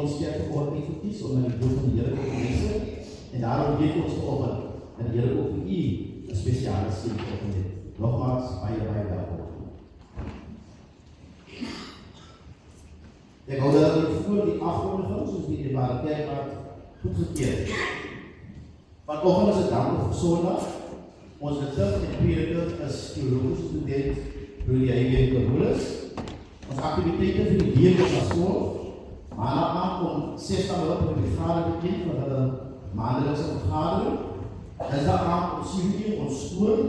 ons kerk vanoggend uitgekies om na die woord van die Here te luister. En daarom weet ons vanoggend dat die Here ook vir u 'n spesiale seën vanoggend het. Nogmaals, baie welkom. Ek hou dat voor die afkondiging, soos die Eware Kerkraad goedgekeur. Vanoggend is 'n dank Sondag. Ons liturg en prediker is teologiese student Rudy Heijen Carolus. Ons aktiwiteite vir die week is as volg. Maandag aand om 6:00 op die vergadering begin van hulle maandelikse vergadering. Dinsdag aand om 7:00 ons skool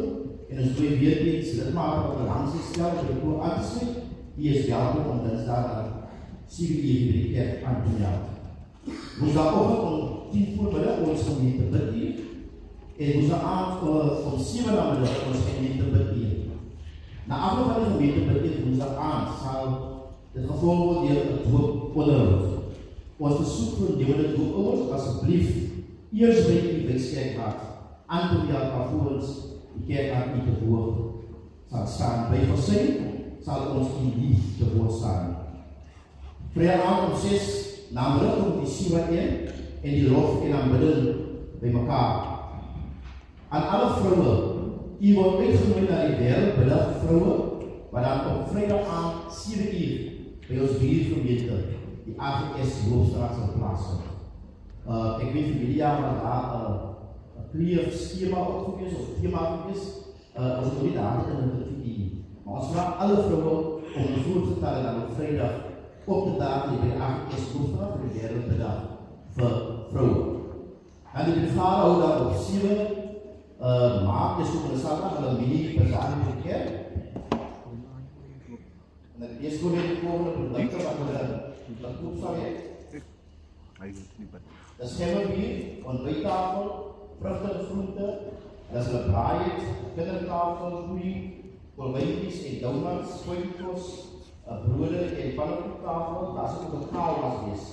en ons twee weekdiens lidmate wat langs gestel vir die koor aan te sluit. Die is welkom om dinsdag aan 7:00 by die kerk aan te meld. Woensdagoggend om 10:00 ons gemeente bid hier. En woensdagavond om 7:00 ons gemeente bid hier. Na afloop van die gemeente bid hier woensdagavond sal dit gevolg word deur 'n dooponderhoud. Ons versoek vir nuwe doopouers asseblief eers by die Weskerkraad aan te meld alvorens die kerk aan u te woord sal staan. By versyn sal ons nie te woord staan. Vrydag om 6 namiddag om die CWN en die lof en aanbidding by mekaar. Aan alle vroue, u word uitgenooi na die wêreldbiddag vroue, wat dan op Vrydag aand 7:00 by ons buurgemeente, die AGS Hoofstraat sal plaasvind. Ek weet vir die jaar wat daar 'n clear skema opgewees of thema gewees, ons het nie daar in die maar ons vra alle vroue om die voorgetal dan op Vrydag op te daag by die AGS Hoofstraat vir die wêreldbiddag vir vroue. En die vergadering hou dan op 7 Maak is ook 'n Saterdag hulle mini-bazaar in die kerk. En dit is gewoon die volgende produkte wat hulle koop sal hê. Dat is gemmerbier, ontbijttafel, vrugte en groente, dat is hulle braai het, kindertafel, groei, kolwijntjies en donuts, spuitkos, brode en pannenkoektafel, dat is ook 'n kaalwas wees.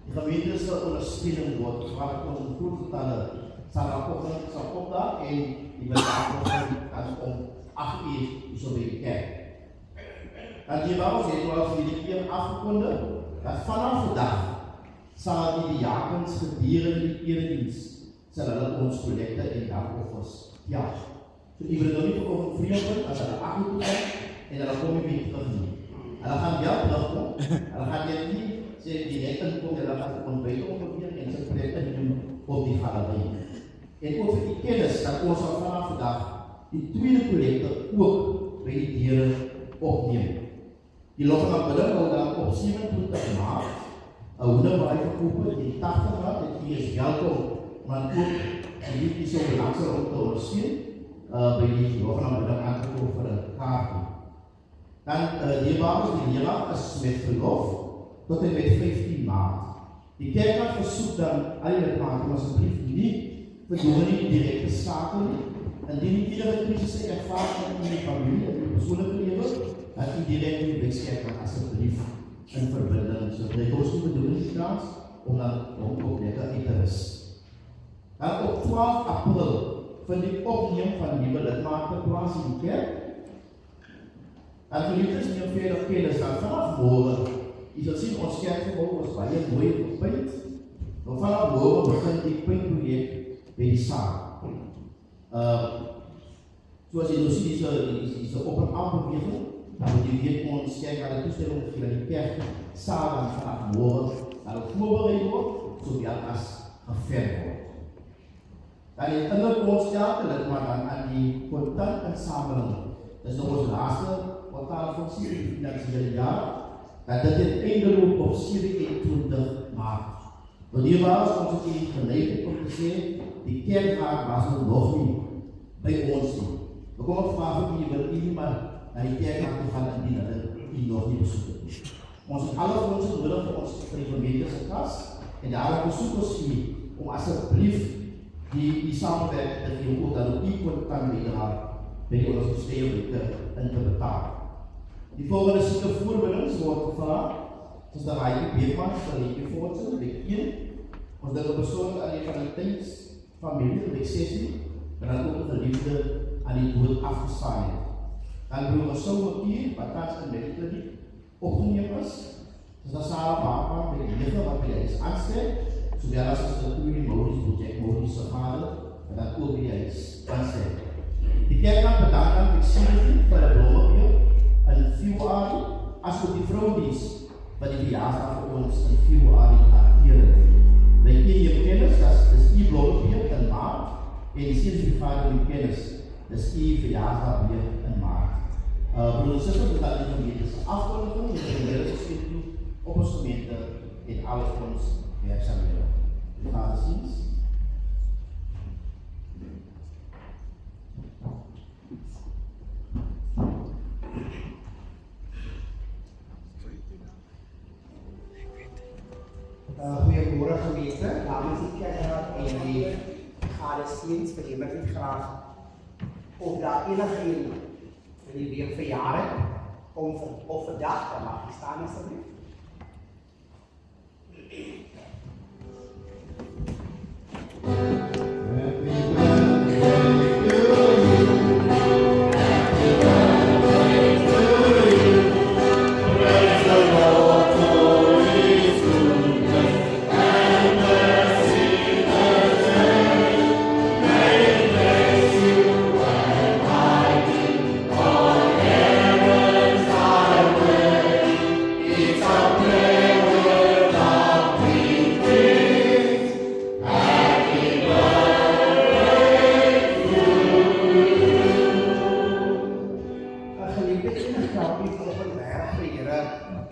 Die gemeente sal ondersteuning word, waar ons in voorgetalle sal opdaag en die bedrijfsopgave kan om 8:00 so by die kerk. En die bouwers het wel vir die keer afgekondig dat vanaf vandag sal die diakens gedurende die erediens sal hulle ons kollekte en dankoffers ja. So die wil nou nie vir vriende as hulle 8:00 toe kom en hulle kom nie weer terug nie. Hulle gaan wel terugkom. Hulle gaan net nie sê direk inkom en hulle gaan ontbyt ongeveer en sy kollekte doen op die galerie. En ook vir die kennis dat ons al vanaf vandag die tweede kollekte ook by die deure opneem. Die lof en aanbidding hou dan op 27 Maart 'n hoenderbraai verkoop die 80 rand en die is welkom want ook die so belangrik om te ondersteun by die lof en aanbidding aangekoop vir 'n kaartjie. Dan die bouwers die leerling is met verlof tot en met 15 Maart. Die kerkraad versoek dan al die lidmate om asseblief nie vir dominee direk te skakel nie. Indien u enige krisisse ervaring in die familie en die persoonlike lewe, dat u direk die Weskerkraad asseblief in verbinding. So dit ons nie bedoeling die kans om dan ook lekker uit te rus. Dan op 12 April vind die opneem van nuwe lidmate plaas in die kerk. En geliefdes neem verder kennis dat vanaf môre, u sal sien ons kerkgebou is baie mooi gepaint. Nou vanaf môre begin die paintprojek by die saal. Soos jy nou sien, is 'n op en af beweging, dan moet jy weet ons kerk aan die toestemming gegee dat die kerk saal dan vanaf môre na die voorbereid word, so die as geverf word. Dan die innerkonstelde lidmaat dan aan die kontantinsameling. Dis nou ons laaste kwartaalfunksie in die finansiële jaar, dat dit het einde loop op 27 Maart. Want hier was ons het die geleidheid om te sê, die kerkraad was nog nie by ons nie. We kom op vraag of jy wil nie maar na die kerkraad te gaan indien hulle die nog nie besoek het. Ons het alle fondse nodig vir ons vir die gemeente se kas en daarom besoek ons nie om asseblief die samenwerking te gee ook dat ook nie kan wederhaal by die ondersteuning in te betaal. Die volgende sieke voorbeeldings word gevra, soos dat Raai Beekman vir die voortse, week 1, ons dit op persoonlik aan die familie, week 16, en dan ook die liefde aan die dood afgesaai het. Dan broer ons so papier, wat tans in Medikliniek opgeneem is, Dus dat Sarah Bachman met die liggen wat bij huis aanstel, zowel als het natuurlijk in Maurice vader, en dan ook bij huis aanstel. Die kerk kan bedanken aan Fixie voor de bloemenbeeld en Februari, als ook die vrouwdienst wat die verjaardag voor ons in Februari garanderen. Wij kennen je kennis, dat is die bloemenbeeld in maart, en die ziensbevader in kennis, dat is die verjaardag weer in maart. Broeders en zusters, dat is een beetje afkondiging, met de gemeentesgeschiedenis op ons gemeente in alle ons werkzaamheden. Vader ziens. Goeiemorgen gemeente, namens die kerkraad en die gadestiens verneem ek graag of daar enige in die week verjaar het om of vandag te mag staan asseblief.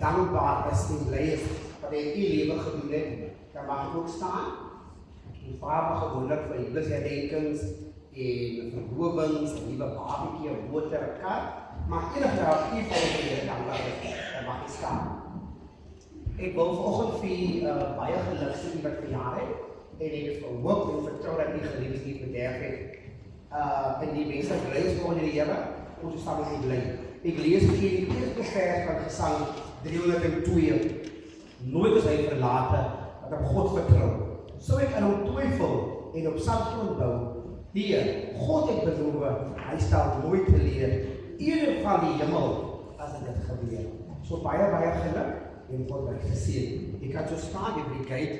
Dankbaar is en blij is wat hy in die leven gedoen het. Dan mag ek ook staan. En vraag gewoonlik vir julle herdenkings en verhowings, 'n nuwe babatjie, 'n motor, 'n kar. Maar enige wat u vir julle dankbaar is, dan mag jy staan. Ek wil vanoggend vir baie geluksie wat verjaar het en ek hoop en vertrou dat die geliefdes nie bederf het. En die mense bly is volgens die Here, ons is saam met bly. Ek lees vir die eerste vers van Gesang 302. Nooit is hy verlate wat op God vertrou. Sou ek aan hom twyfel en op sandgrond bou. Heer, God het beloof, hy sal nooit teleer. Eerder van die hemel as dit gebeur. So baie geluk en God het geseën. Ek kan so staan en die gate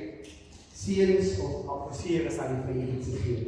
seens of apprecieer aan die vir julle se gee.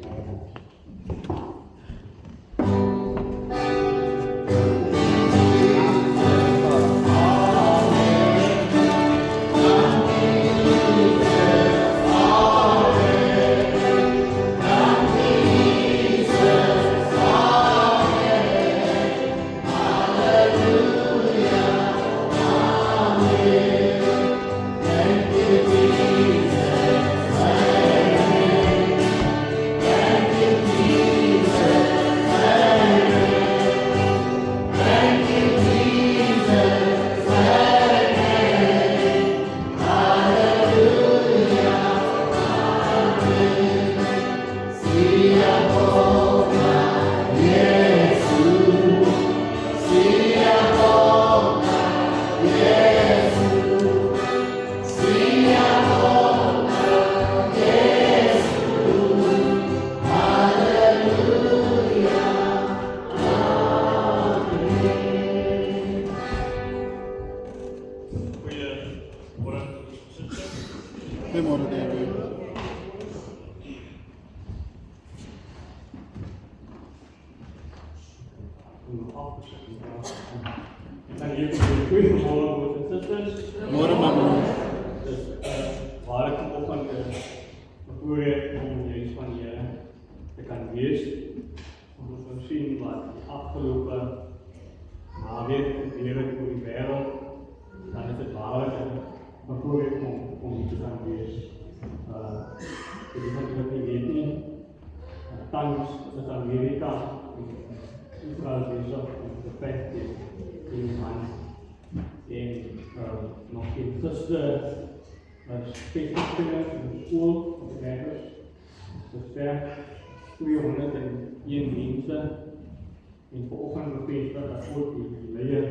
En vanoggend bevestig dat ook die leier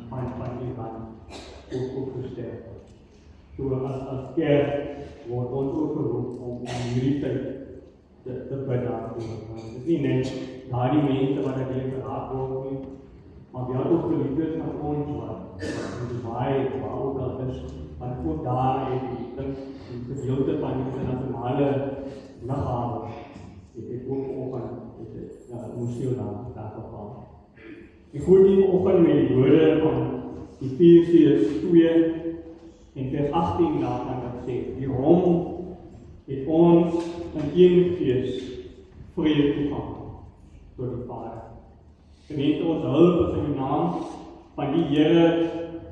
van Iran ook gestel. So as kerk word ons ook geroep om hierdie tyd te bedank. Dit is nie net daardie mense wat dit geraak word nie, maar die ook geliefdes van ons wat baie ook al is Want ook daar het die gedeelte van die internasionale lughawe het ook vanoggend moeseel daar gegaan. Ek hoor die vanoggend met die woorde van Efesiërs 2 en vers 18 daarvan wat sê, die Rom het ons in een gees vrede toegang tot die Vader. Gemeente, ons hulp is in die naam van die Here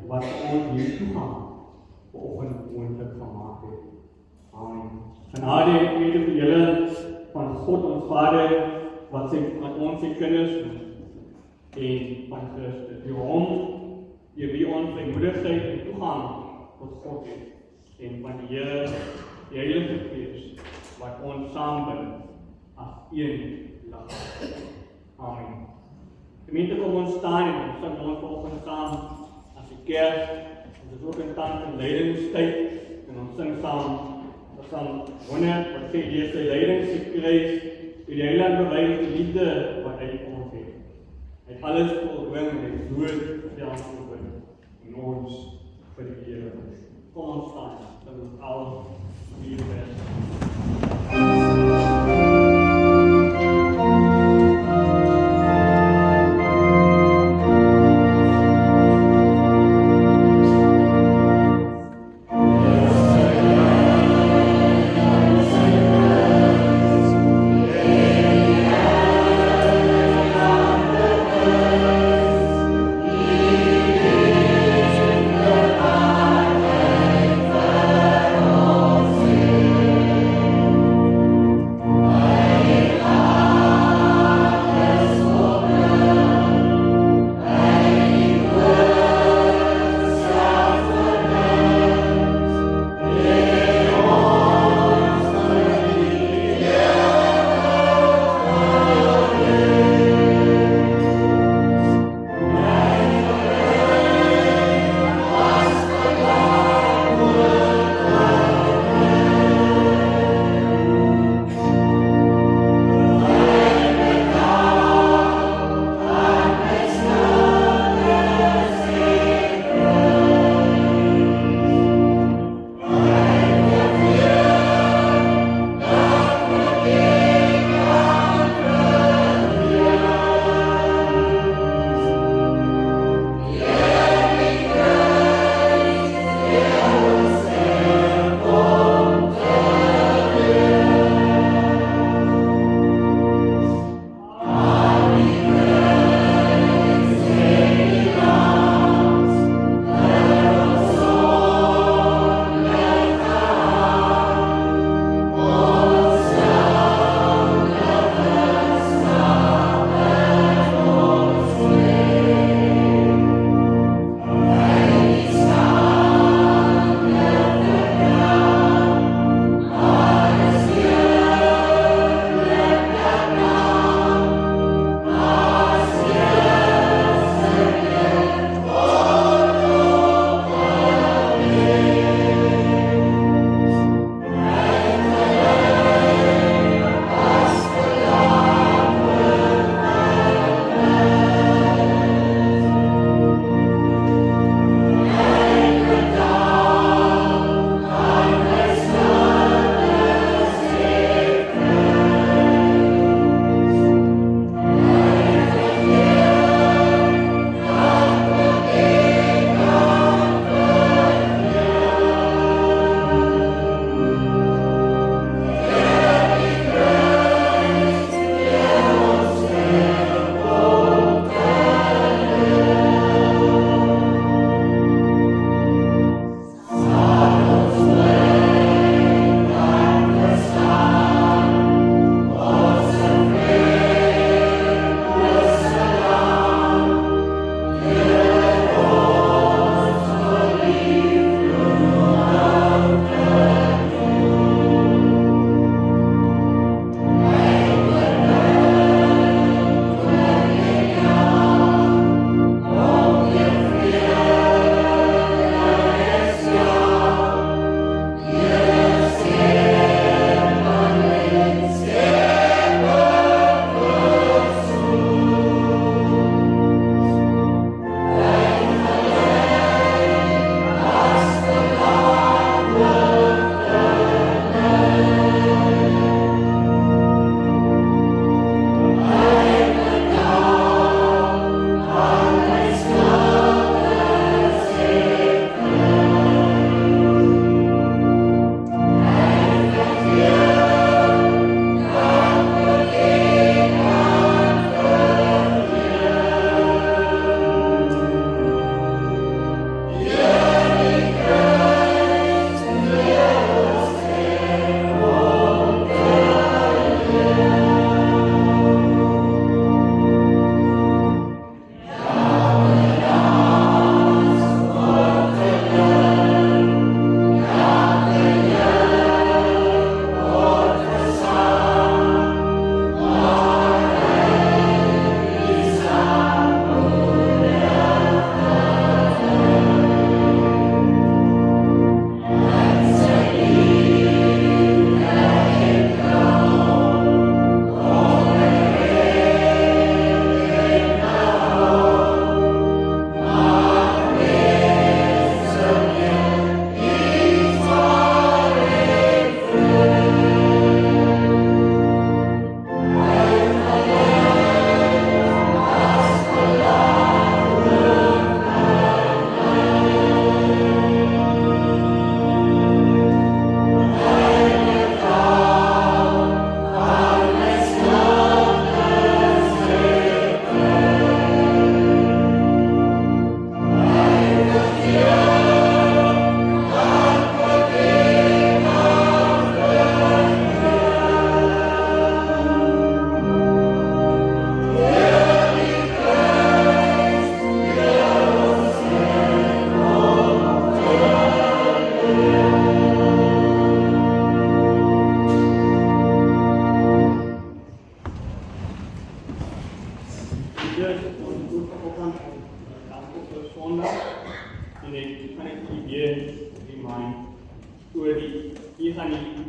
wat ons hier toegang vanoggend moontlik gemaak het. Amen. Genade en vrede vir julle van God ons Vader wat ons sy kinders en van Christus. Die Rom, deur wie ons vrymoedigheid en toegang tot God het, en van die Here, die Heilige Gees, wat ons saambind as een liggaam. Amen. Gemeente, kom ons staan en ons sing ons vanoggend saam as die kerk. Ons is ook in tans in leidingstyd en ons sing saam Psalm 100 wat sê deur sy lyding se kruis het die Heiland bewys die liefde wat hy vir ons het. Hy het alles volbring en hy het dood self oorwin en ons vir die Here. Kom ons staan, sing ons al die Oh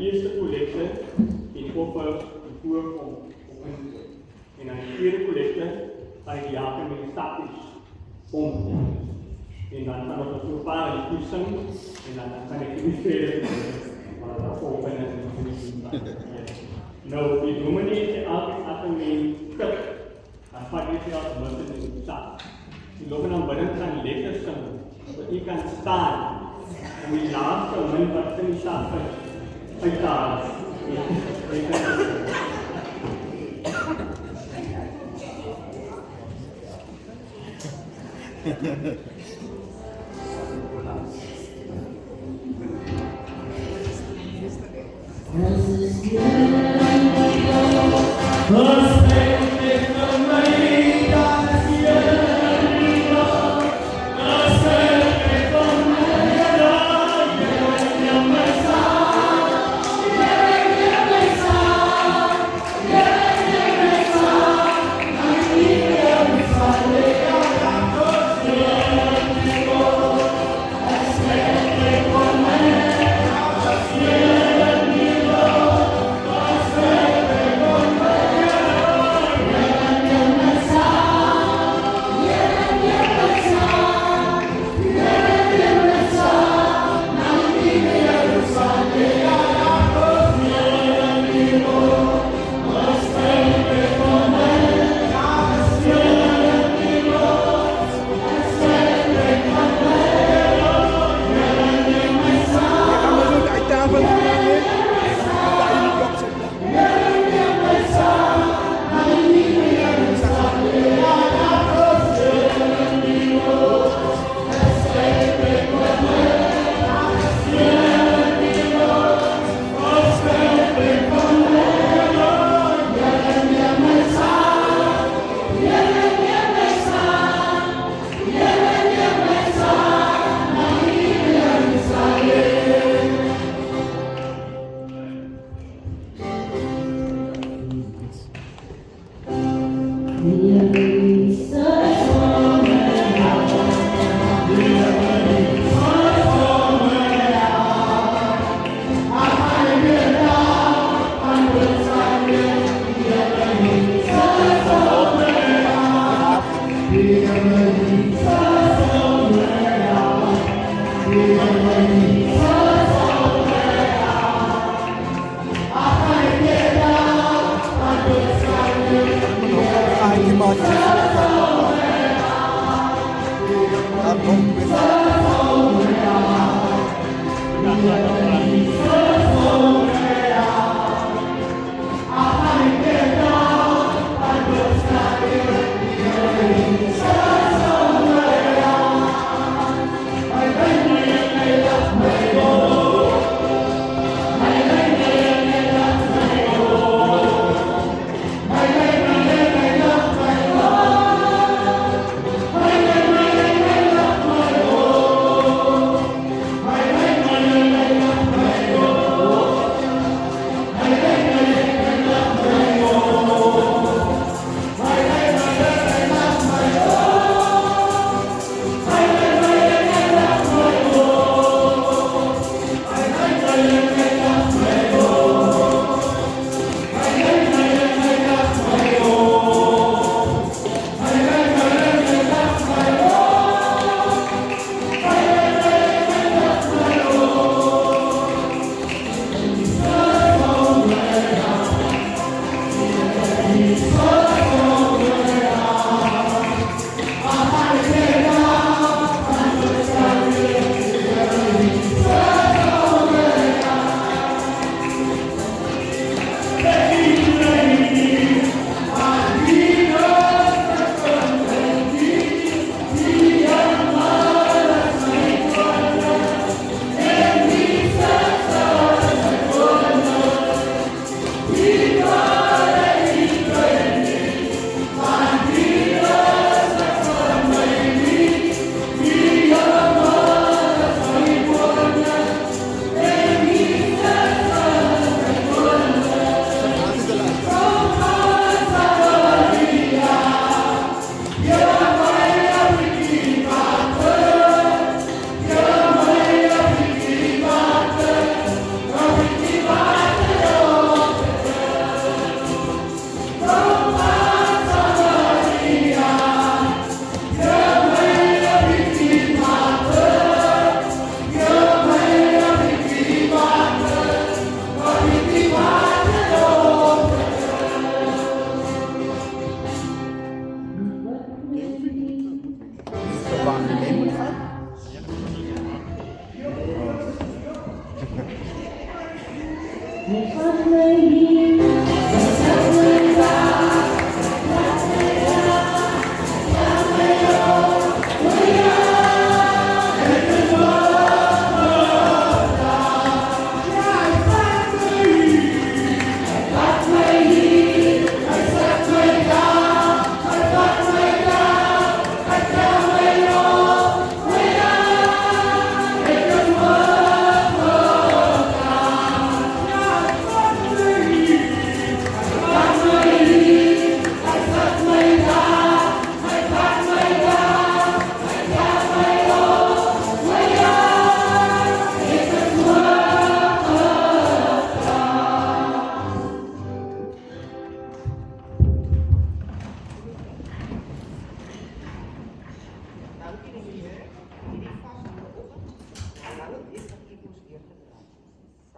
eerste kollekte en offer die voorkom op in. En dan die tweede kollekte gaan die jaken met die stapjes om. En dan gaan we so paar die toesing en dan kan ek die tweede maar dat open en nou, die dominee sê altyd as een mens kip, dan vat jy sy als munt in die stad. Die loop dan binnen gaan lekker sing, so jy kan staan om die laatste munt wat in die stad uithaal.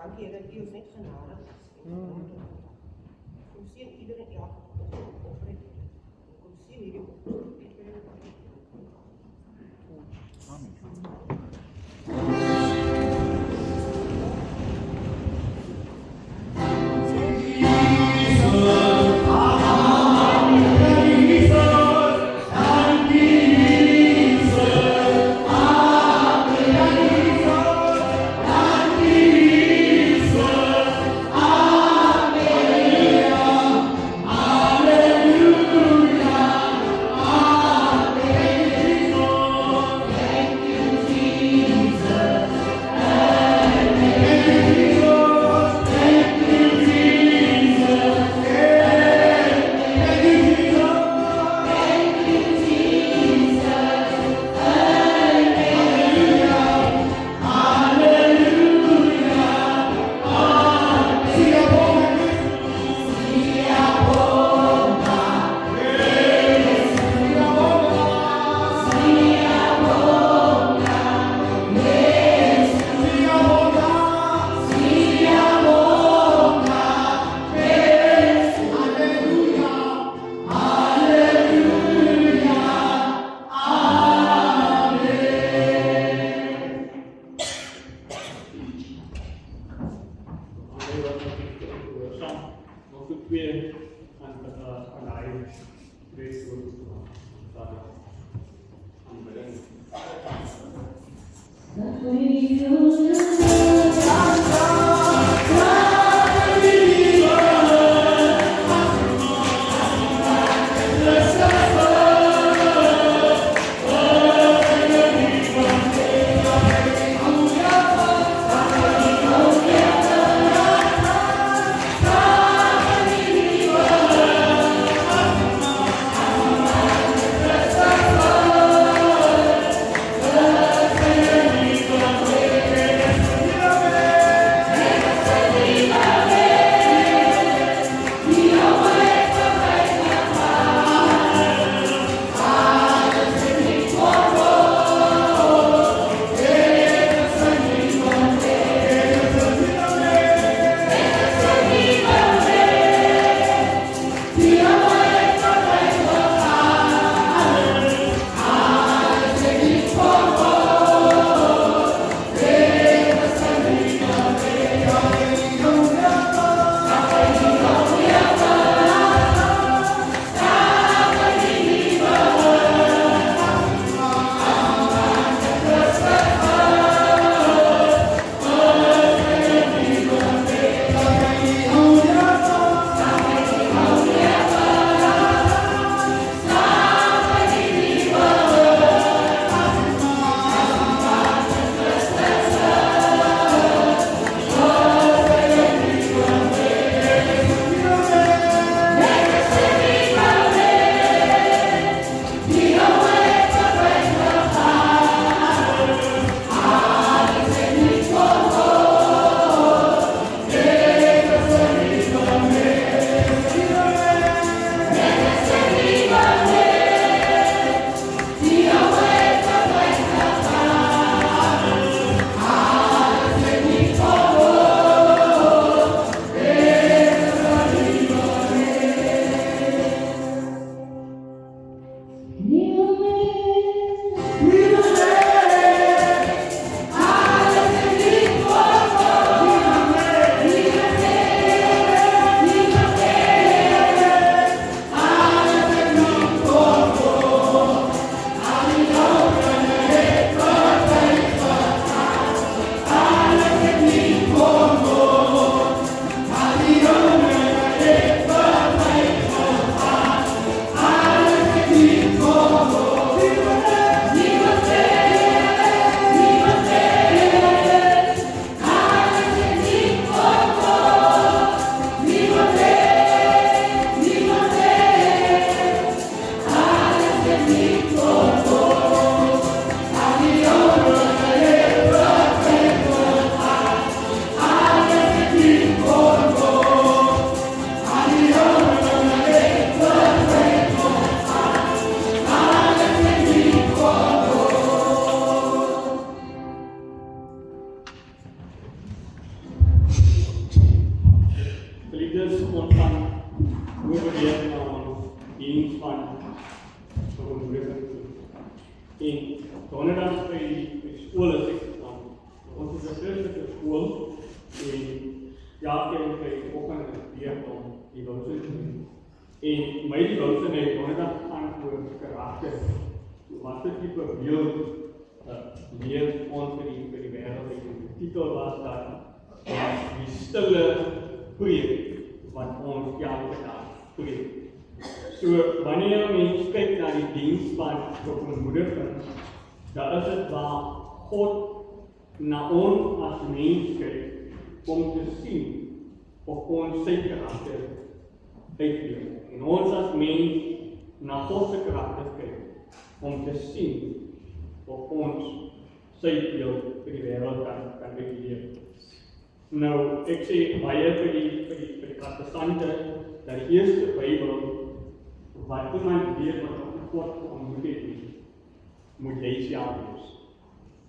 Dankie dat u ons net genadig is. Kom sien iedereen elke oprecht. Kom sien hierdie Yeah. is ons gaan oorweeg na ons diens van verantwoordelikheid. En donderdag by skool is ek gegaan. Ons is 'n Christelike skool en ja, keer kry ek ook aan leer om die wildse te doen. En my die wildse het donderdag gaan oor karakter. Wat 'n tipe beeld leer ons vir die wêreld. Die titel was dat die stille preek wat ons elke dag preek. So wanneer mens kyk na die diens van verantwoordelikheid, dan is dit waar God na ons as mens kyk om te sien of ons sy karakter uitleef. En ons as mens na God se karakter kyk om te sien of ons sy beeld vir die wêreld kan uitleef. Nou, ek sê baie vir die protestante dat die eerste Bybel wat iemand weet wat op God ontmoet het, moet jy self wees.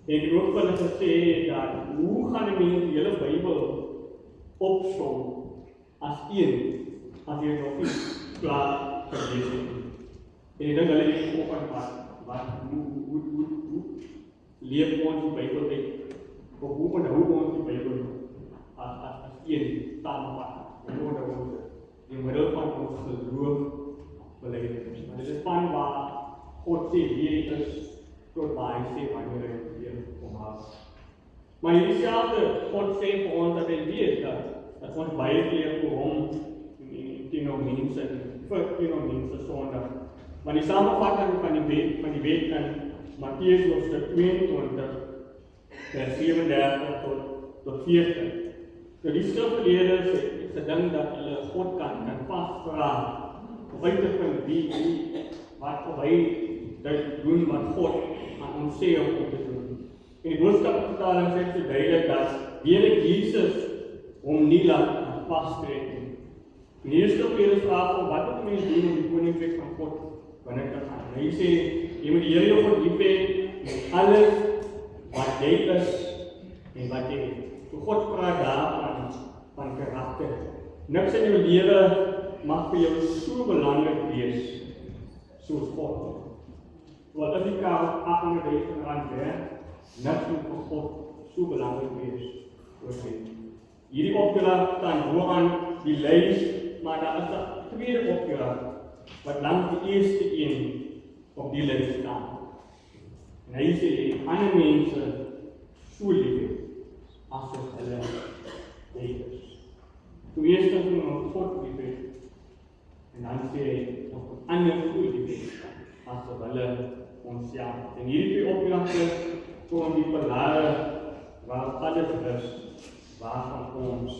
En ook vir hulle gesê dat hoe gaan 'n mens die hele Bybel opsom as een as jy nog nie klaar gelees het. En ek dink hulle het ook aan wat hoe leef ons die Bybel uit? Of hoe onderhou ons die Bybel as een samenvat? Hoe onderhou ons dit? In middel van ons geloof belydenis. Maar dit is van waar God sê wie hy is tot waar hy sê wanneer hy weer kom haal. Maar hierdie selfde God sê vir ons dat hy weet dat ons baie keer vir hom teenoor mense sondig. Maar die samevatting van die wet in Matteus hoofstuk 22 vers 37 tot 40. Nou die skrifgeleerdes het gedink dat hulle God kan vasvra om uit te vind wat hy doen wat God aan ons sê om te doen. En die boodskapvertaling sê so duidelik dat Jesus hom nie laat vastrek nie. En hier skrifgeleerdes vra van wat moet mens doen om die koninkryk van God binne te gaan? En hy sê jy moet die Here jou God lief hê met alles wat jy is en wat jy het. So God praat daar van karakter. Niks in jou lewe mag vir jou so belangrik wees soos God. Wat as die kaart 800.000 rand werd, niks moet vir God so belangrik wees soos hy. Hierdie opdrag staan vooraan die lys, maar daar is 'n tweede opdrag wat langs die eerste een op die lys staan. En hy sê ander mense so lief as hulle is. Toe eerst dan ons God lief het, en dan sê hy ons ander so lief as hulle ons self. En hierdie twee opdragte vorm die pilare waar alles is waarvan ons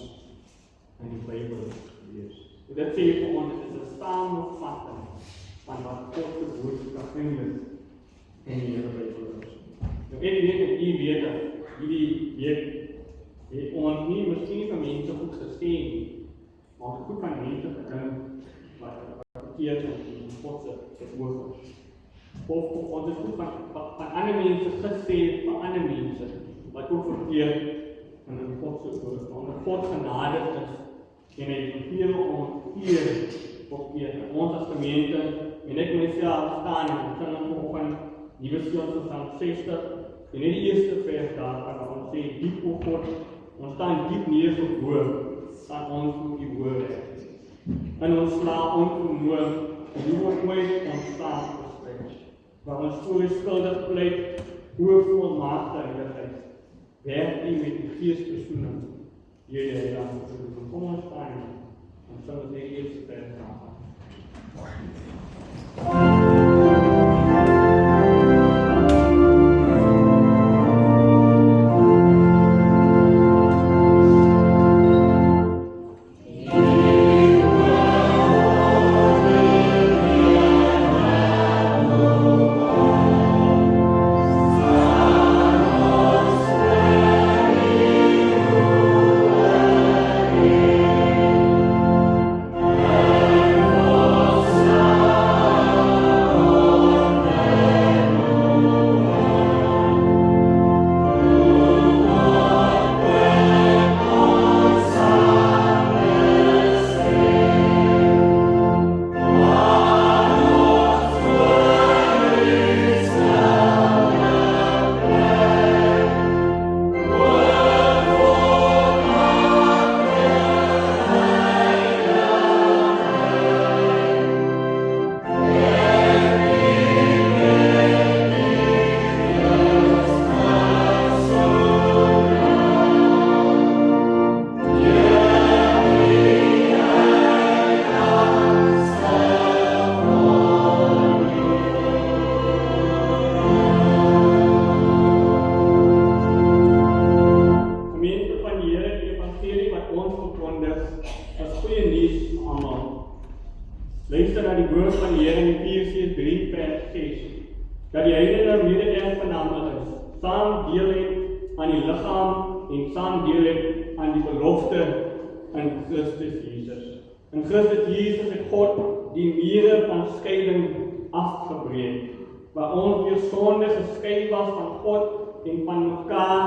in die Bybel lees. Dit sê vir ons, dit is 'n samevatting van wat God se boodskap eintlik in die hele Bybel is. Nou ek weet dat u weet dat hierdie week het ons nie miskien van mense goed gesê nie, maar het goed van mense gedink wat verkeerd is in God se oog. Of ons het goed van ander mense gesê vir ander mense wat ook verkeerd in God se oog. Omdat God genade is en hy vergewe ons keer op keer. Ons as gemeente en ek myself staan en ons sing vanoggend Nuwe Sion Psalm 60 en in die eerste vers daarvan waar ons sê diep o God, ons staan diep neergeboor aan ons moet die woord en ons sla onvermoë en hoe ooit ons staan verspreid waar ons voor skuldig pleit oor volmaakte heiligheid werk die met die geesversoening hierdie dan kom ons staan en sing ons die eerste vers daarvan. Yeah. goeie nuus allemaal. Luister na die woord van die Here in Efesiërs 3 vers 6, dat die heilige mede-erfgename is, saam deel het aan die liggaam en saam deel het aan die belofte in Christus Jesus. In Christus Jesus het God die mure van skeiding afgebreek, waar ons deur sonde geskei was van God en van mekaar,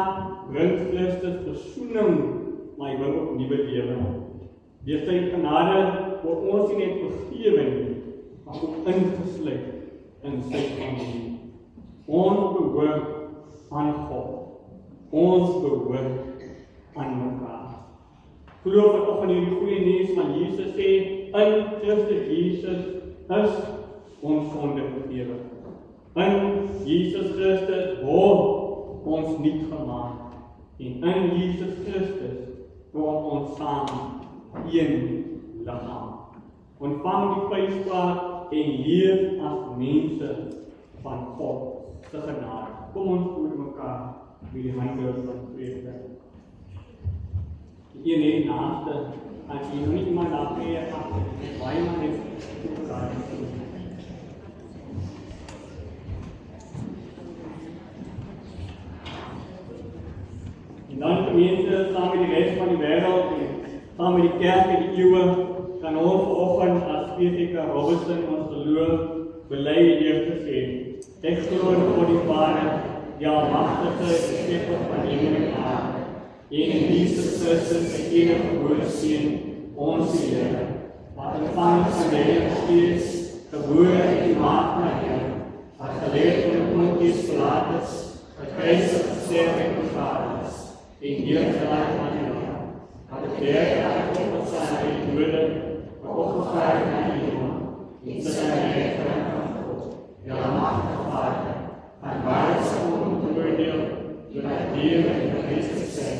bring Christus versoening, maar hy bring ook nuwe lewe. Deur sy genade word ons nie net vergewe nie, maar ook ingesluit in sy familie. Ons behoort aan God. Ons behoort aan mekaar. Glo vanoggend hierdie goeie nuus van Jesus sê, in Christus Jesus is ons sonde vergewe. In Jesus Christus word ons nuut gemaak. En in Jesus Christus word ons saam een liggaam. Ontvang die vryspraak en leef as mense van God se genade. Kom ons voor mekaar met die hande van vrede. Die een het die naaste, as jy nog nie iemand daar vrede gehad, baie man het mekaar gesien. En dan gemeente, saam met die rest van die wêreld en saam met die kerk in die eeuwe, kan ons vanoggend as PGK Robertson ons geloof bely deur te sê, ek glo in God die Vader, die almagtige skepper van hemel en aarde, en in Jesus Christus, sy enige gebore Seun, ons Here, wat ontvang is van die Heilige Gees, gebore uit die maagd Maria, wat geleerd van Pontius Pilatus, gekruisig, gesterf en begrawe is, en neergelaat van die Here, wat die derde dag opgestaan uit die dode, wat opgevaar na die hemel, en sy regterhand van God, die almagtige Vader, van waar is om te oordeel, door dat lewe en die Christus sê,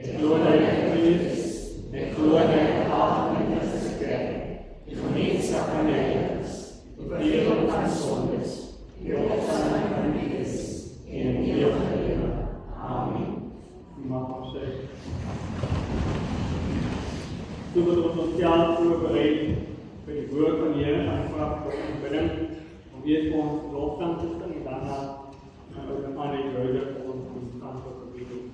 ek glo dat hy Christus, ek glo dat hy algemeen is gekregen, die gemeenskap van die heiliges, die vergeving van sondes, die opstanding van die is, en die eeuwige lewe. Amen. U mag ons sê. Toe word ons sosiaal voorbereid vir die woord van die Here en vraag tot ons bidding, om eers vir ons lofsang te sing en daarna ook aan die broeder vir ons gaan tot gebed doen.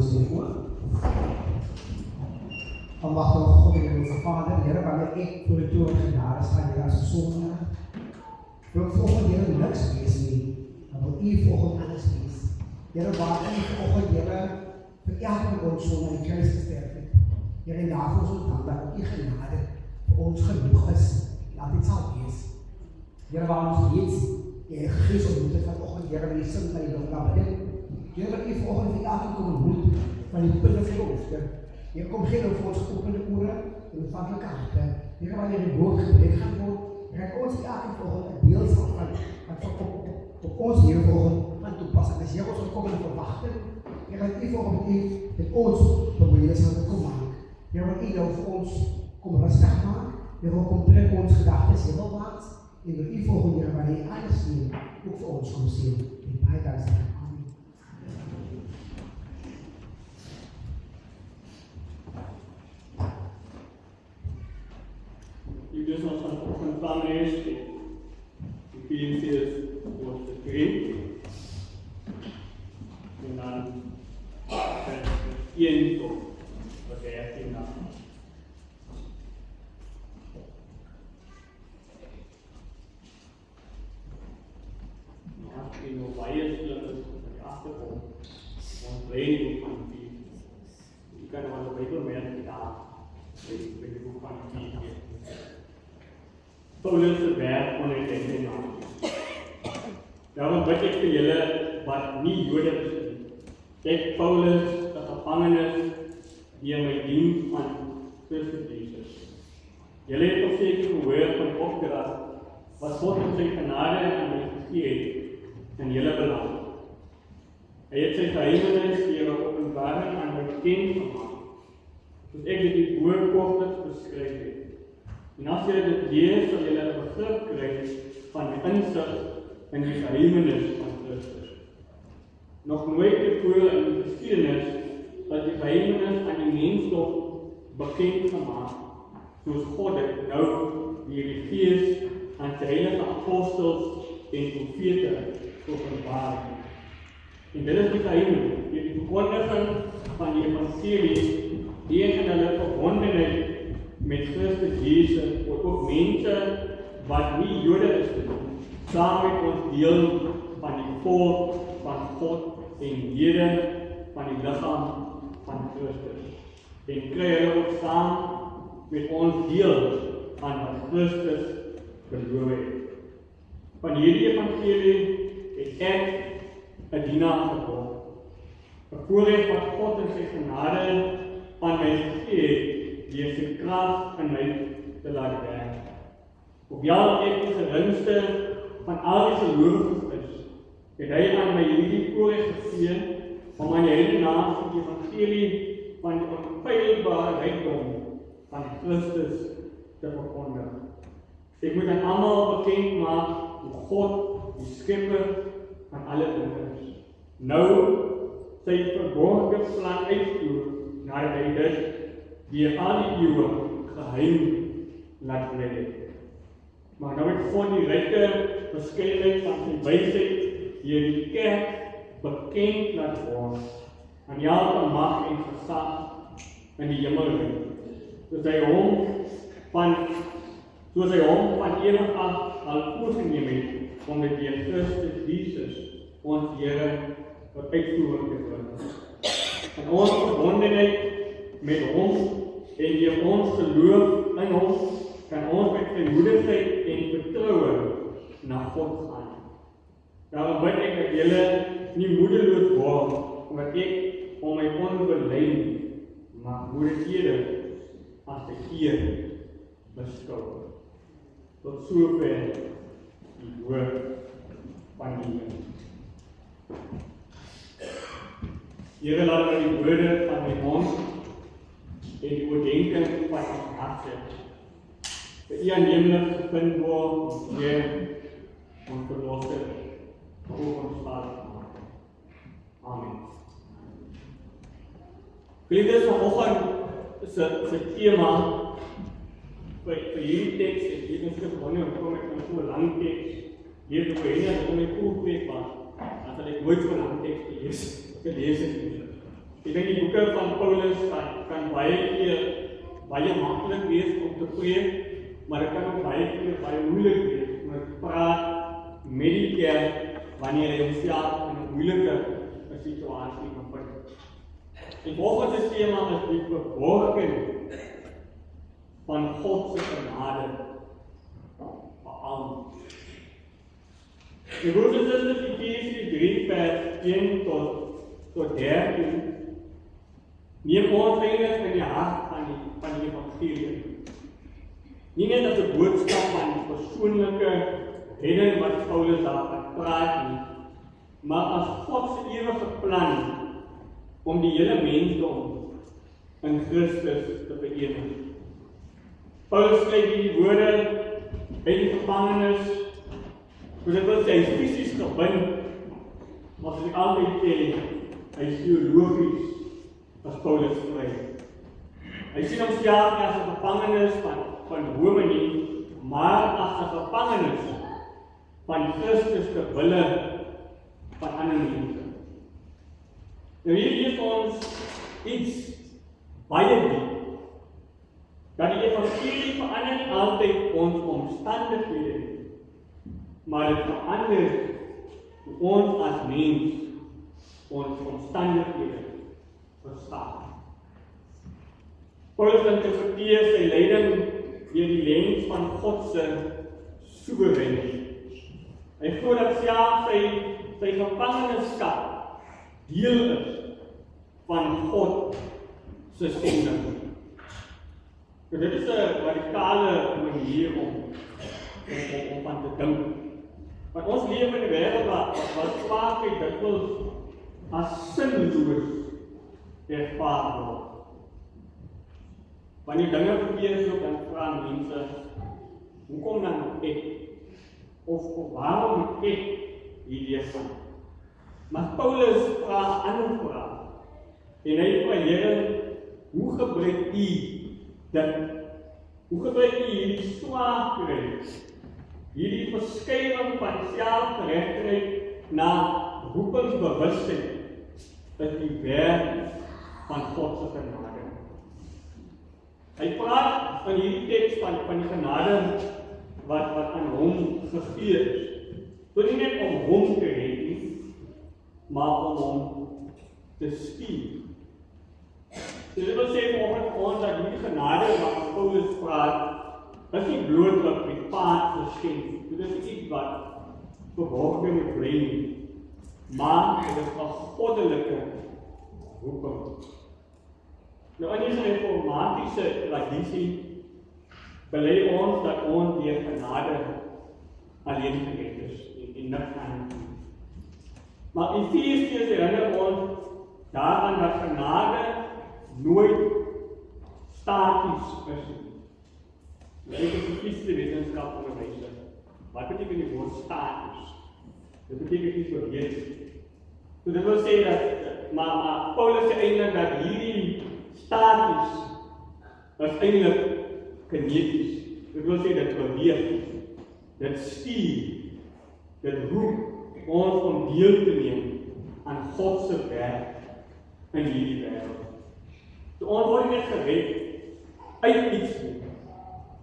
ons nie voor. Almachtige God en onze Vader, Here, wanneer ek voor die toon genade staan, Here, as 'n sondaar, wil volgens Here niks wees nie, dan wil U volgens alles wees. Here, waar U volgens Here vir elke van ons sonde in Christus gesterf het. Here, en daarvoor ons dank dat U genade vir ons genoeg is, dat dit sal wees. Here, waar ons weet, die Gees ontmoet het vanoggend, Here, met die sin van die donker bid. Here, wat U vanoggend vir elke kom ontmoet van die punte van behoefte. Here, kom gee nou vir ons geopende ore en ontvanklike harte. Here, wanneer die woord gepreek gaan word, raak ons die elke vanoggend 'n deel van wat op ons hier vanoggend van toepassing is. Here, ons gekom in verwagting. Here, dat U vanoggend met ons bemoeienis gaan kom maak. Here, wat U nou vir ons kom rustig maak. Here, kom trek ons gedagtes hemelwaarts. En wil U volgende Here, wanneer U alles sien, ook vir ons kom sien. En baie dankie. Amen. U dus ons vanoggend saam lees Efesiërs hoofstuk 3 en dan vers 1 tot 13 na. In your bias achtergrond, ons leiding van die, je kan wel een beetje meer gedaan, met de boek van die. Paulus se werk onherkenbaar maak. Daarom bid ek vir julle wat nie Jode is nie. Ek Paulus, 'n gevangenes, die my dien aan Christus Jesus. Julle het ook seker gehoor van opdrag wat God in sy genade aan my gegee het in julle belang. Hy het sy geheimenis deur 'n openbaring aan my bekend gemaak, soos ek dit die voorkortliks beskryf het. En as jy dit lees, sal jy 'n begrip kry van die insig in die geheimenis van Christus. Nog nooit tevore in die geskiedenis dat die geheimenis aan die mensdom bekend gemaak, soos God dit nou deur die Gees aan sy heilige apostels en profete openbaar het. En dit is die geheimenis, die verkondiging van die evangelie, die in hulle verbondenheid met Christus Jesus, word ook mense wat nie Jode is nie, saam met ons deel van die volk van God en lede van die liggaam van Christus. En kry hulle ook saam met ons deel aan wat Christus beloof het. Van hierdie evangelie het ek 'n dienaar geword. 'n voorreg wat God in sy genade aan my gegee het, deur sy krag in my te laat werk. Hoewel ek die geringste van al die gelowiges is, het hy aan my hierdie voorreg gegee om aan die hele nasie die evangelie van die onfeilbare rykdom van Christus te verkondig. Ek moet aan almal bekend maak hoe God die skepper van alle dinge is. Nou sy verborgde plan uitvoer nadat hy dit deur al die eeue geheim laat bly het. Maar nou het God die ryke verskeidenheid van sy wysheid deur die kerk bekend laat word aan elke mag en gesag in die hemelruim. Soos hy hom van ewig af al voorgeneem het om dit deur Christus Jesus ons Here tot uitvoering te bring. En ons verbondenheid met hom en deur ons geloof in hom kan ons met vrymoedigheid en vertroue na God gaan. Daarom bid ek dat julle nie moedeloos word omdat ek om my onverlyn maar moedighede as 'n eer beskou. Tot sover die woord van die Here. Here, laat my die woorde van my mond en die oordenking van my hart vir U aanneemlik gevind word, Heer, ons verlosser, voor ons Vader. Amen. Geliefdes, vanoggend se tema vir hierdie teks is eintlik wanneer kom ek met so 'n lang teks hier te begin om my koelpreek was, dan sal ek nooit so 'n lang teks gelees het nie. Ek dink die boeke van Paulus kan baie maklik wees om te preek, maar dit kan ook baie moeilik wees om te praat met die kerk wanneer hy homself in 'n moeilike situasie bevind. En volgens die tema is die verborgen van God se genade vir almal. Die broers en susters, Efesiërs 3 vers 1 tot 13 neem ons eintlik in die hart van die evangelie. Nie net as 'n boodskap van persoonlike redding wat Paulus daarvan praat nie, maar as God se ewige plan om die hele mensdom in Christus te verenig. Paulus skryf hierdie woorde uit die gevangenis, soos ek wil sê, hy is fisies gebind, maar soos ek altyd sê, hy is theologies as Paulus skryf. Hy sien homself nie as 'n gevangenis van Rome nie, maar as 'n gevangenis van Christus te wille van ander mense. Nou hier is ons iets baie diep, dat die evangelie verander nie altyd ons omstandighede nie, maar dit verander ons as mens ons omstandighede verstaan. Paulus interpreteer sy lyding deur die lens van God se soewereiniteit. Hy glo dat self sy gevangenskap deel is van God se sending. Dit is 'n radikale manier om van te dink. Want ons leef in 'n wêreld wat swaarheid dikwels as sinloos ervaar word. Wanneer dinge verkeerd loop, dan vra mense, hoekom dan ek? Of waarom moet ek hierdie sê? Maar Paulus vra 'n ander vraag. En hy vra, Here, hoe gebruik U dit? Hoe gebruik U hierdie swaar kry? Hierdie verskuiwing van selfgeregtigheid na roepingsbewustheid is die werk van God se genade. Hy praat in hierdie teks van die genade wat aan hom gegee is. Dit is nie net om hom te red nie, maar om hom te stuur. Dit wil sê vanoggend ons dat hierdie genade wat Paulus praat, is nie bloot 'n privaat geskenk. Dit is iets wat verborgen moet bly nie, maar dit is 'n goddelike roeping. Nou in die reformatiese tradisie bely ons dat ons deur genade alleen gered is en niks anders. Maar Efesiërs herinner ons daaraan dat genade nooit staties is nie. Ek is 'n fisiese wetenskap onderwyser. Wat beteken die woord staties? Dit beteken iets beweeg. So dit wil sê dat maar Paulus sê eintlik dat hierdie staties is eintlik kineties. Dit wil sê dit beweeg, dit stuur, dit roep ons om deel te neem aan God se werk in hierdie wêreld. So ons word nie gered uit iets nie,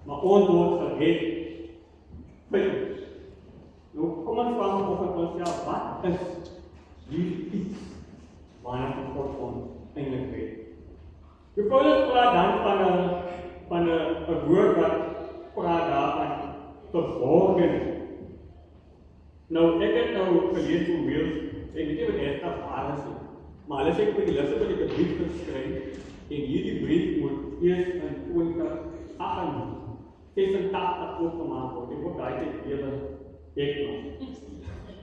maar ons word gered vir iets. Nou kom ons vra vanoggend onsself, wat is hierdie iets waarna God ons eintlik red? Die Paulus praat dan van 'n woord wat praat daarvan verborgen. Nou, ek het gelees hoe Wales, ek weet nie wat dit is nie, maar hulle sê vir die Elisabeth 'n brief geskryf, en hierdie brief moet eers in 2086 oopgemaak word. Ek word daai tyd hele nog.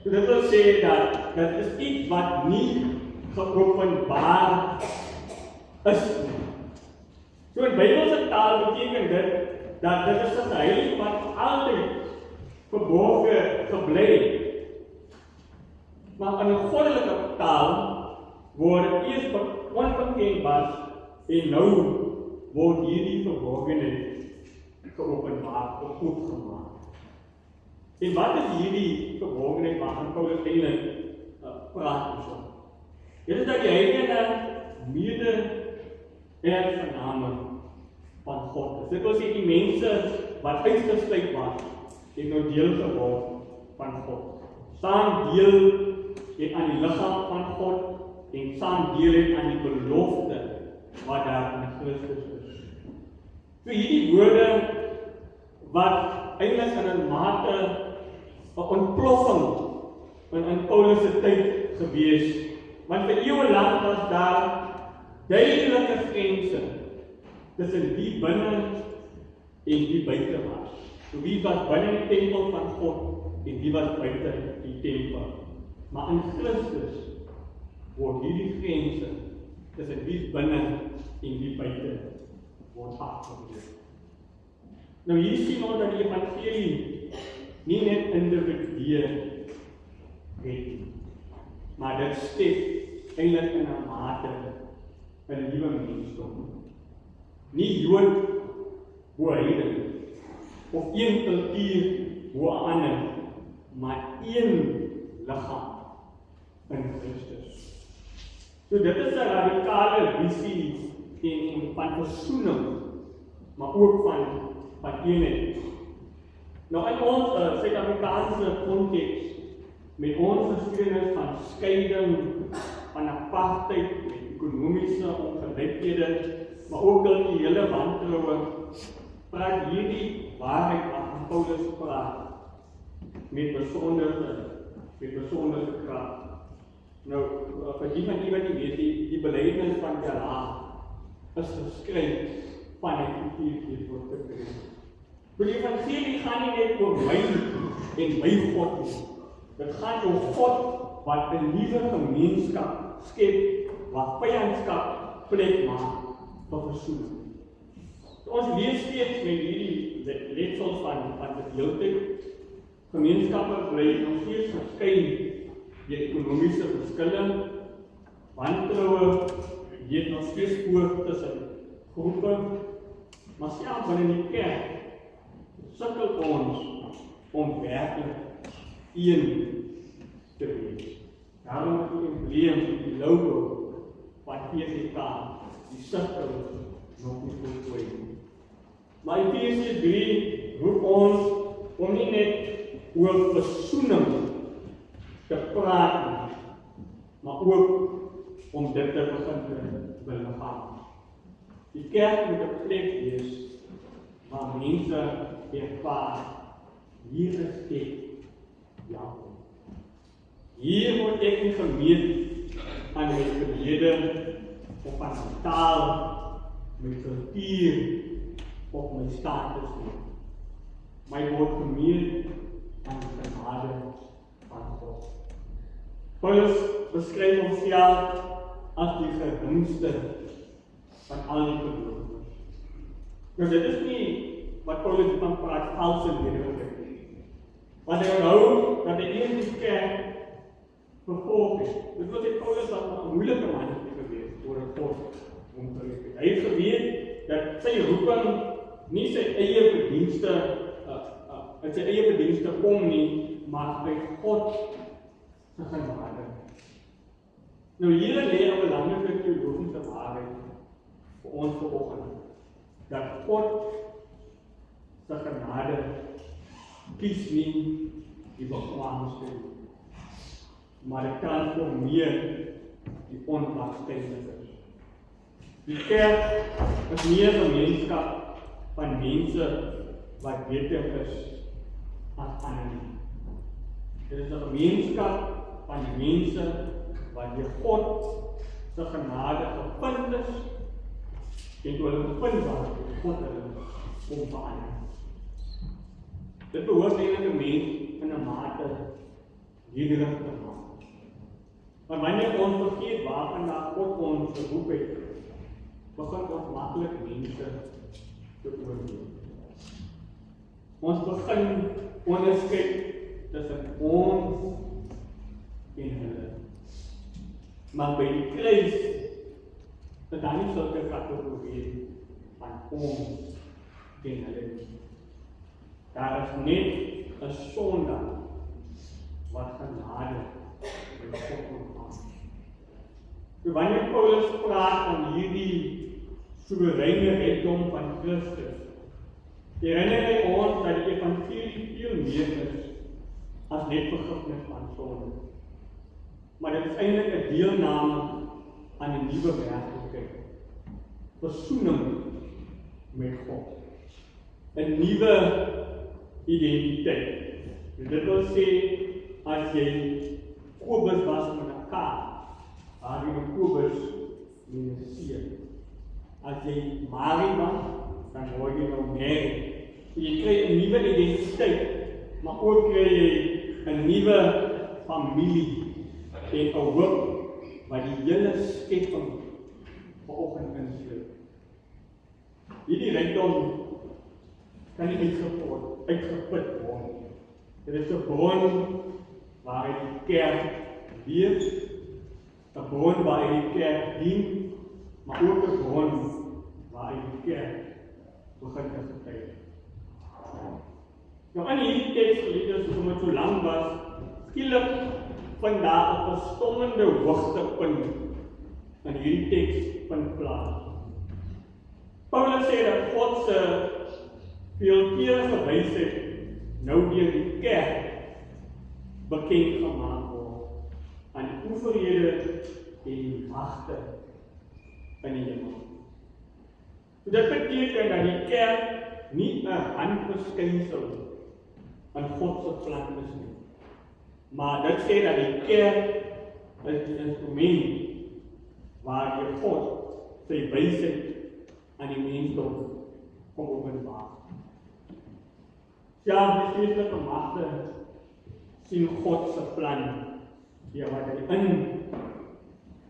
So dit wil sê dat dit is iets wat nie geopenbaar is nie. So in Bybelse taal beteken dit dat dit is 'n geheim wat altyd verborgen gebly. Maar in 'n goddelike taal word dit eers onbekend en nou word hierdie verborgenheid geopenbaar of goed gemaak. En wat is hierdie verborgenheid waarvan Paulus eintlik praat? Dit is dat die heidene mede-erfgename van God is. Dit wil sê die mense wat uitgesluit was, het nou deel geword van God. Staan deel het aan die liggaam van God en staan deel het aan die belofte wat daar in Christus is. So hierdie woorde wat eintlik in 'n mate 'n ontploffing in Paulus se tyd gewees, want vir eeue lank was daar duidelike grense tussen wie binne en wie buite was. So wie was binne die tempel van God en wie was buite die tempel. Maar in Christus word hierdie grense tussen wie binne en wie buite word afgebreek. Nou hier sien ons dat die evangelie nie net individue het, maar dit skep eintlik in 'n mate 'n nuwe mensdom. Nie Jood bo heiden of een kultuur bo 'n ander, maar een liggaam in Christus. So dit is 'n radikale visie van versoening, maar ook van eenheid. Nou in ons Suid-Afrikaanse konteks, met ons geskiedenis van skeiding, van apartheid, met ekonomiese ongelykhede, maar ook kulturele wantroue, praat hierdie waarheid waarvan Paulus praat met besondere krag. Nou, vir die van u wat nie weet, die belydenis van Jala is geskryf vanuit die voor te kry. Maar die evangelie gaan nie net oor my en my God nie. Dit gaan oor God wat 'n nuwe gemeenskap skep, wat vyandskap plek maak vir versoening. So ons lees steeds met hierdie letsels van die heeltyd. Gemeenskappe bly nog steeds geskei deur ekonomiese verskille, wantroue, het nog steeds voor tussen groepe, maar selfs binne die kerk sukkel ons om werklik een te wees. Daarom is die embleem, die logo van PCK, die sukkel nog nie voltooi nie. Maar in Efesiërs 3 roep ons om nie net oor versoening te praat nie, maar ook om dit te begin te beliggaam. Die kerk moet 'n plek wees waar mense ervaar, hier is ek, Jakob. Hier word ek nie gemeet aan my verlede of aan my taal, my kultuur of my status nie. My word gemeet aan die genade van God. Paulus beskryf homself as die geringste van al die gelowiges. Nou dit is nie wat Paulus van praat valse nederigheid nie. Want hy onthou dat die eerste kerk vervolg het. Dit was die Paulus wat 'n moeilike man gewees voor 'n God om te leef. Hy het geweet dat sy roeping nie sy eie verdienste kom nie, maar by God se genade. Nou hier lê 'n belangrike teologiese waarheid vir ons vanoggend, dat God se genade kies nie die bekwaamste, maar dit transformeer die onwaarskynlikes. Die kerk is nie 'n gemeenskap van mense wat beter is as ander nie. Dit is 'n gemeenskap van mense wat deur God se genade gevind is en toe hulle gevind was, God hulle omverander. Dit behoort eintlik 'n mens in 'n mate nederig te maak. Maar wanneer ons vergeet waarvan God ons geroep het, begin ons maklik mense te oordeel. Ons begin onderskei tussen ons en hulle. Maar by die kruis is daar nie sulke kategorie van ons en hulle nie. Daar is net 'n sondaar wat genade en God ontvang. So wanneer Paulus praat van hierdie soewereine reddom van Christus, herinner hy ons dat die evangelie veel meer is as net vergifnis van sonde. Maar dit is eintlik 'n deelname aan 'n nuwe werklikheid. Versoening met God. 'n Nuwe identiteit. Dit wil sê, as jy Kobus was met 'n K, daar die Kobus met 'n C. As jy Marie was, dan word jy nou Mary. So jy kry 'n nuwe identiteit, maar ook kry jy 'n nuwe familie en 'n hoop wat die hele skepping vanoggend insluit. Hierdie rykdom kan nie uitgeput word. Dit is 'n bron waar die kerk leef, 'n bron waar die kerk dien, maar ook 'n bron waar die kerk begin te getuig. Nou in hierdie teks gelees, soos dit so lank was, skielik vind daar 'n verstommende hoogtepunt in hierdie teks vind plaas. Paulus sê dat God se veelkeurige wysheid nou deur die kerk bekend gemaak word aan die owerhede en die magte in die hemel. So dit beteken dat die kerk nie 'n handverskynsel aan God se plan is nie. Maar dit sê dat die kerk is 'n instrument waar die God sy wysheid aan die mensdom kom openbaar. Ja, die geestelike magte sien God se plan wat hy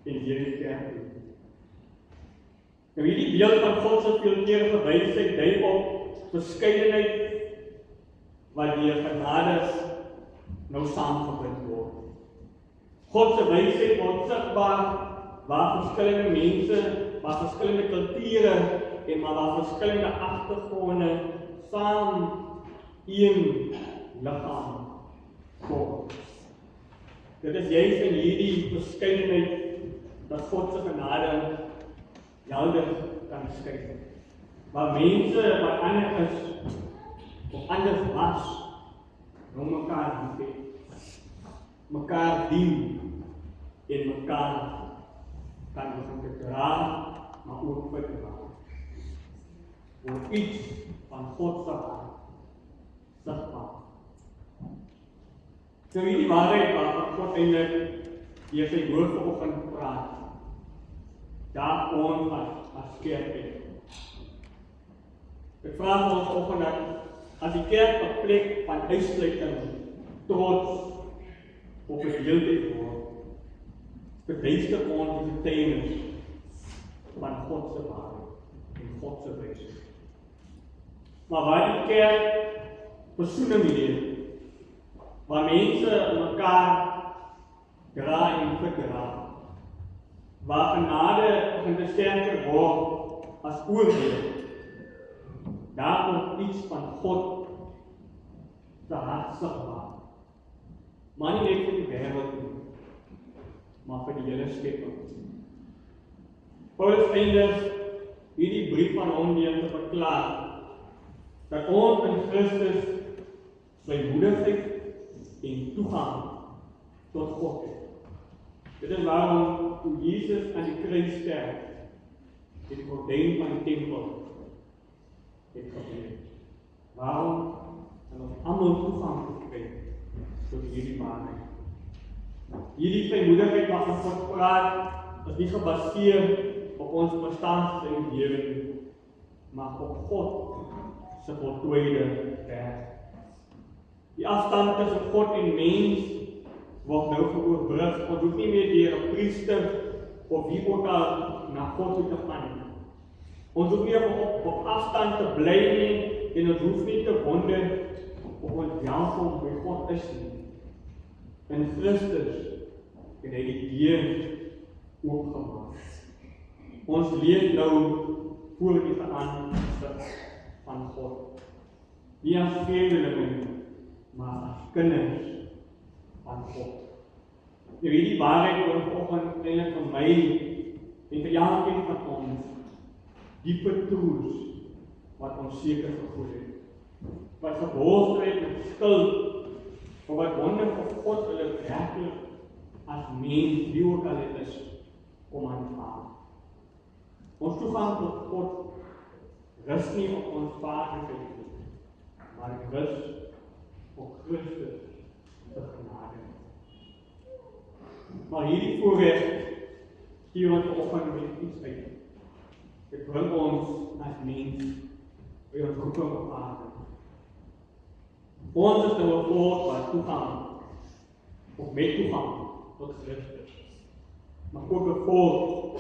in hierdie kerk doen. Nou hierdie beeld van God se veelkeurige wysheid dui op verskeidenheid wat deur genades nou saamgebind word. God se wysheid word sigbaar waar verskillende mense, waar verskillende kulture en waar verskillende agtergronde saam een liggaam vorm. Dit is juist in hierdie verskeidenheid dat God se genade helder kan skyn. Waar mense wat anders is of anders was, mekaar lief het, mekaar dien en mekaar kan begin te dra, maar ook verdra. Word iets van God se hart sigbaar. So hierdie waarheid waarvan God eintlik deur sy woord vanoggend praat, daar ons as kerk het. Ek vra ons vanoggend dat as die kerk 'n plek van uitsluiting, trots op verdeeldheid word, beduister ons die getuienis van God se waarheid en God se wysheid. Maar waar die kerk versoening leef, waar mense mekaar dra en verdra, waar genade begin te sterker word as oordeel, daar komt iets van God se hart sigbaar. Maar nie net vir die wêreld nie, maar vir die hele skepping. Paulus eindig hierdie brief van hom deur te verklaar dat ons in Christus vrymoedigheid en toegang tot God het. Dit is waarom toe Jesus aan die kruis sterf, die gordyn van die tempel het gebreek. Waarom? En ons almal toegang gekry tot hierdie waarheid. Hierdie vrymoedigheid wat God praat, is nie gebaseer op ons verstandsredenering, maar op God se voltooide werk. Die afstand tussen God en mens word nou geoorbrug. Ons hoef nie meer deur 'n priester of wie ook al na God toe te gaan nie. Ons hoef nie op afstand te bly nie en ons hoef nie te wonder of ons welkom by God is nie. In Christus het hy die deur oopgemaak. Ons leef nou voor die aangesig van God. Nie as vreemdelinge, maar as kinders van God. Nou hierdie waarheid word vanoggend eintlik vir my en vir elkeen van ons diepe troos wat ons seker gevoel het. Wat geborstel het met skuld, of wat wonder of God hulle werklik as mens, wie ook al het is, kom aanvaar. Ons toegang tot God rus nie op ons vaardigheid nie, maar rus op Christus se genade. Maar hierdie voorreg stuur ons vanoggend met iets uit. Dit bring ons as mens by ons roeping op aarde. Ons is nou 'n volk wat toegang, of met toegang tot Christus, maar ook 'n volk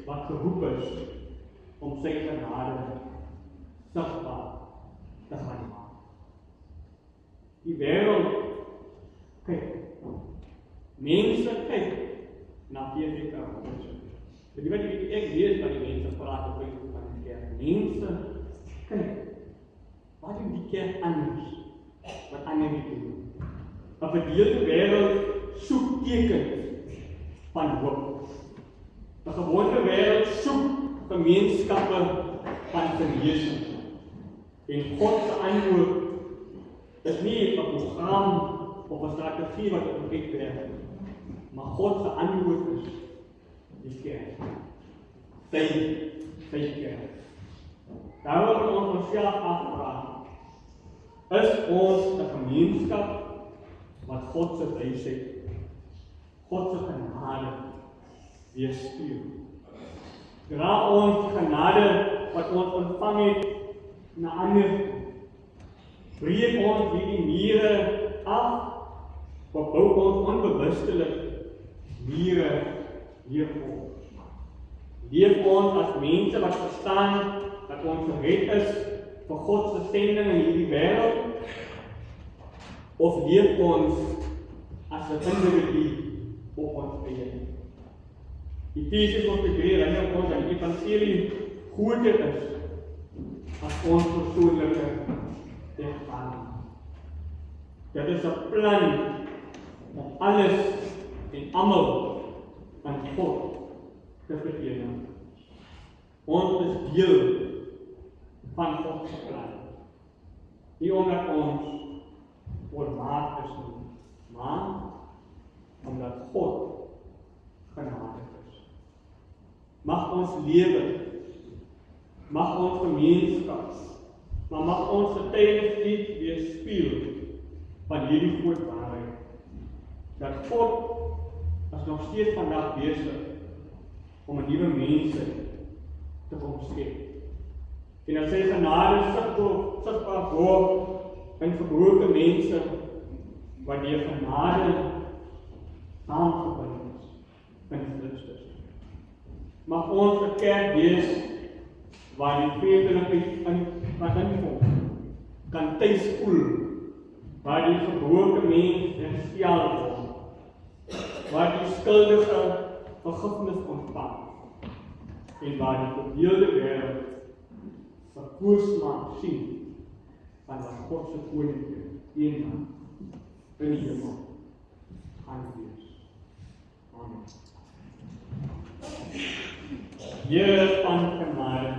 wat geroep is om sy genade sigbaar te gaan maak. Die wêreld kyk, mense kyk na VVK. Ek weet wat die mense praat op die van die kerk. Mense kyk, wat doen die kerk anders? Wat ander nie doen. 'n verdeelde wêreld soek tekens van hoop. 'n gewone wêreld soek gemeenskappe van genesing. En God se antwoord is nie 'n program of 'n strategie wat op die werk, maar God se antwoord is die kerk. Sy kerk. Daarom moet ons onsself afvra, is ons 'n gemeenskap wat God se wysheid, God se genade weerspieël? Dra ons genade wat ons ontvang het na ander? Breek ons die mure af, of bou ons onbewustelik mure hiervoor? Leef ons as mense wat verstaan dat ons gered is vir God se sending in hierdie wêreld, of leef ons as 'n individu op ons eie? Efesiërs 3 herinner ons dat die evangelie groter is as ons persoonlike ervaring. Dit is 'n plan om alles en almal aan God te verenig. Ons is deel van God se plan. Nie omdat ons volmaak is nie, maar omdat God genadig is. Mag ons lewe, mag ons gemeenskap, maar mag ons getuienis weerspieël van hierdie groot waarheid, dat God is nog steeds vandag besig om 'n nuwe mense te kom skep. En dat sy genade sigbaar word in gebroke mense wat deur genade saamgebind is in Christus. Mag ons 'n kerk wees waar die vredelikheid inkom, kan tuis voel, waar die gebroke mens herstel word, waar die skuldige vergifnis ontvang, en waar die verdeelde wêreld voorsmaak sien van wat God se koninkryk eendag in die hemel gaan wees. Amen. Here van genade,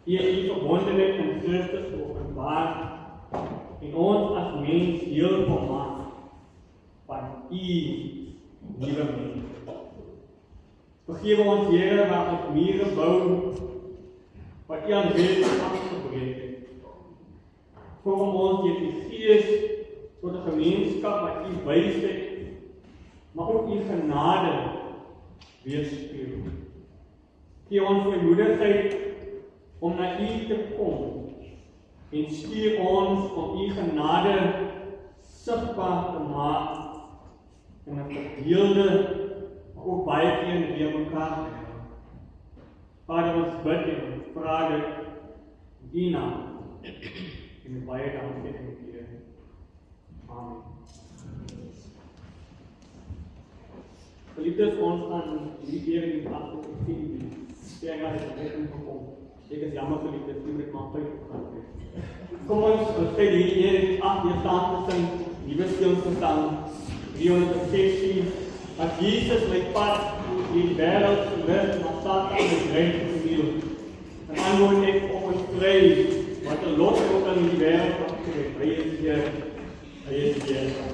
U het verbondenheid in Christus openbaar en ons as mens deel gemaak van U nuwe mens. Vergewe ons, Here, waar ons mure bou wat U aan wil afgebreek het. Vorm ons deur die Gees tot 'n gemeenskap wat U wysheid, maar ook U genade weerspieël. Gee ons vrymoedigheid om na U te kom en stuur ons om U genade sigbaar te maak in 'n verdeelde, maar ook baie keer weer mekaar te hê. Vader, ons bid en ons vra dit in U naam en baie dankie aan U. Amen. Geliefdes, ons gaan hierdie keer in die dag op die Ek het dit ingekom. Ek is jammer geliefdes, ek moet maar tyd gaan hê. Kom ons sê hierdie 8 jaar staan te sing, nuwe skills gesang, 316, dat Jesus my pad die wêreld lig, maar Satan bedreig verniel. En antwoord ek op ons vrees, wat 'n lot ook aan die wêreld afgetrek. Hy is hier.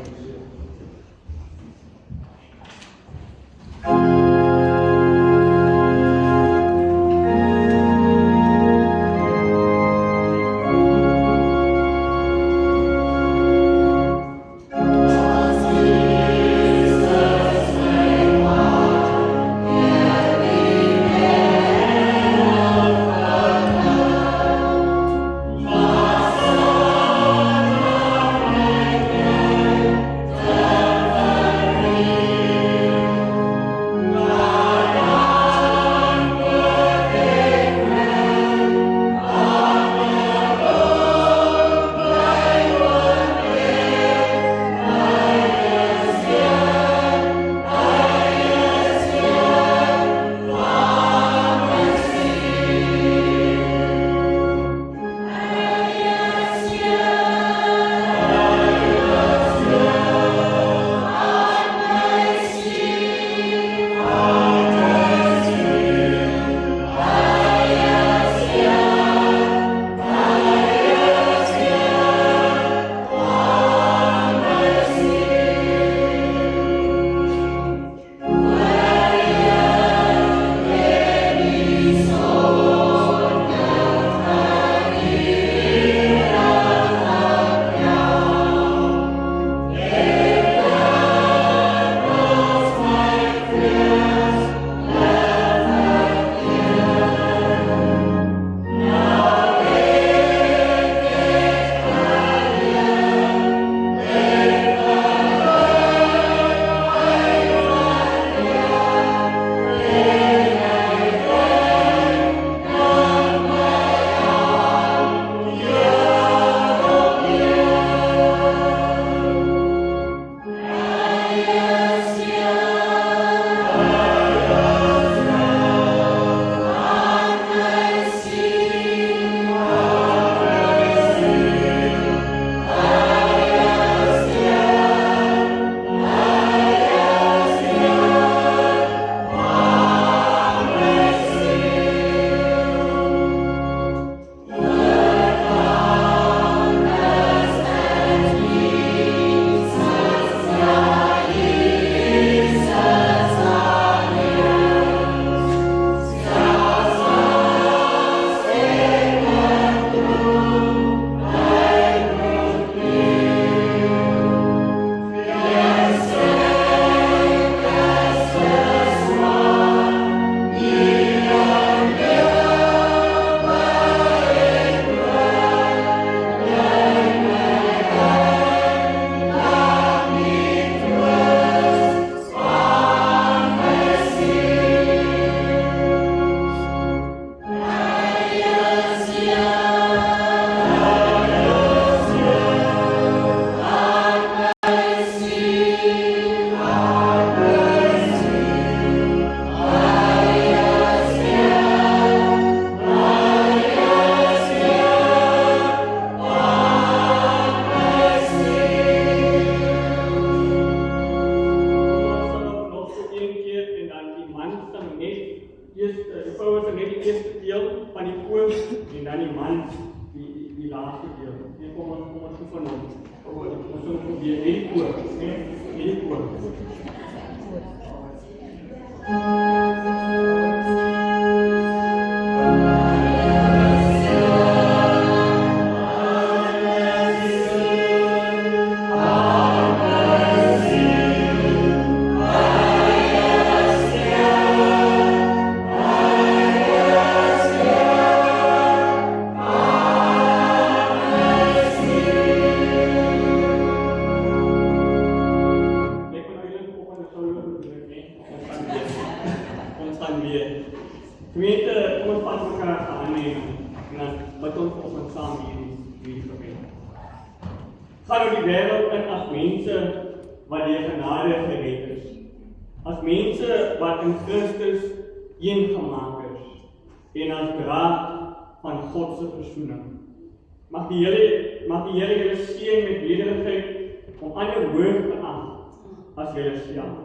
Mag die Here julle seën met nederigheid om ander hoog te ag as julle self.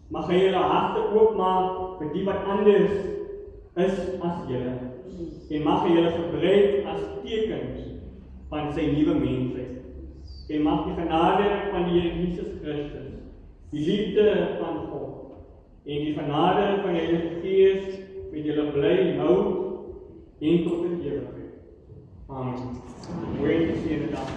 Mag hy julle harte oopmaak vir die wat anders is as julle. En mag hy julle gebruik as tekens van sy nuwe mensheid. En mag die genade van die Here Jesus Christus, die liefde van God en die genade van die Heilige Gees met julle bly nou en tot in ewigheid. Amen. Goeie gesegde dag.